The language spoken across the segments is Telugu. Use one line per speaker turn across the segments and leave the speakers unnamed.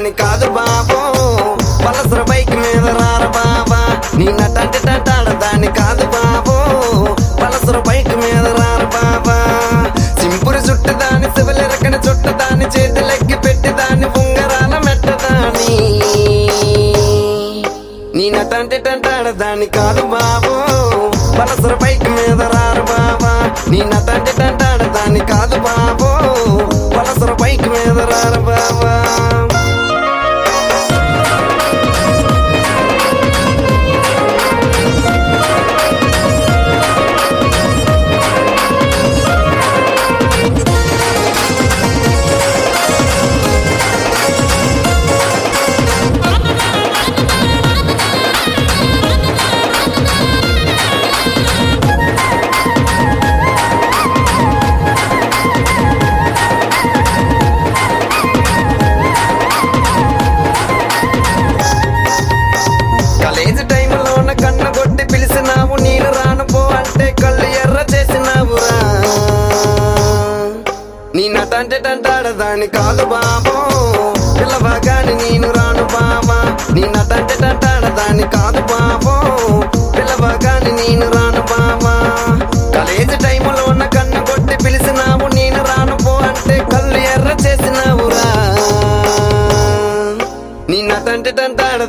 దాని కాదు బాబో పలసర బైక్ మీద రార బాబా నీ నటంటి దాని కాదు బాబో పలసర బైక్ మీద రార బాబా సింపురు చుట్టు దాని శివలిరకని చుట్ట దాని చేతులెక్కి పెట్టి దాని ఉంగరాల మెట్టదాని నీ నటంటి దాని కాదు బాబో పలసర బైక్ మీద రారు బాబా నీ నటంటి దాని కాదు బాబో పలసర బైక్ మీద రారు బాబా కాలేజీ టైంలోన కన్న కొట్టి పిలిచినావు నేను రాను పో అంటే కళ్ళు ఎర్ర చేసినావురా నీ నటంటే దాని కాదు బాబో పిల్లవగాని నేను రాను బాబా నీ నటంటే దాని కాదు బాబో పిల్లవగాని నేను రాను బాబా కాలేజీ టైంలోన కన్న కొట్టి పిలిచినావు నేను రాను పో అంటే కళ్ళు ఎర్ర చేసినావురా నీ నటంటే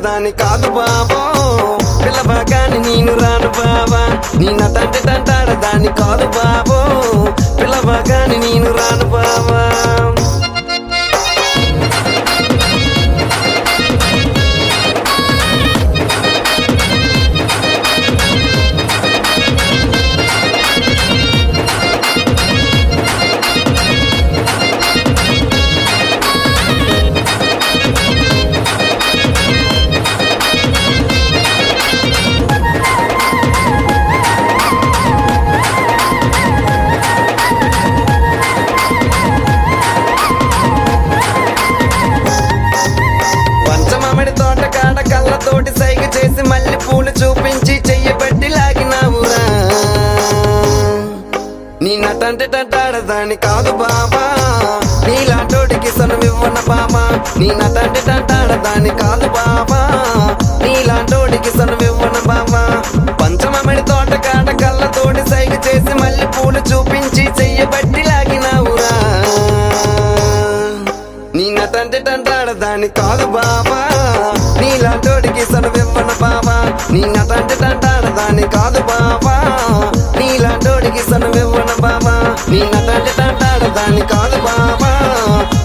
దాని కాదు బాబో పిల్లవగాని నేను రాను బాబా నీ నటంటే దాని కాదు బాబో పిల్లవగాని నేను రాను బాబా పంచమామిడి తోట కాడ కళ్ళతోటి సైగ చేసి మళ్ళీ పూలు చూపించి చెయ్యబట్టి లాగినావురా నీ నటంటే దాని కాదు బాబా నీలాంటోడికి సనువివ్వన బాబా నీ నటంటే దాని కాదు బాబా నీలాంటోడికి సనువివ్వన బాబా పంచమామిడి తోట కాడ కళ్ళతోటి సైగ చేసి మళ్ళీ పూలు చూపించి చెయ్యబట్టి లాగినావురా నీ నటంటే దాని కాదు బాబా నీలాంటోడికి సనువివ్వన బాబా నీ నటంటే దాని కాదు బాబా నీలాంటోడికి సనువివ్వన బాబా నీ నటంటే దాని కాదు బాబా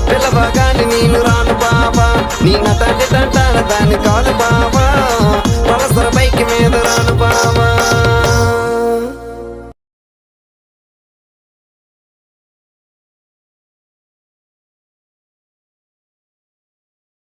పిల్లవగాని నేను రాను బాబా నీ నటంటే దాని కాదు బాబా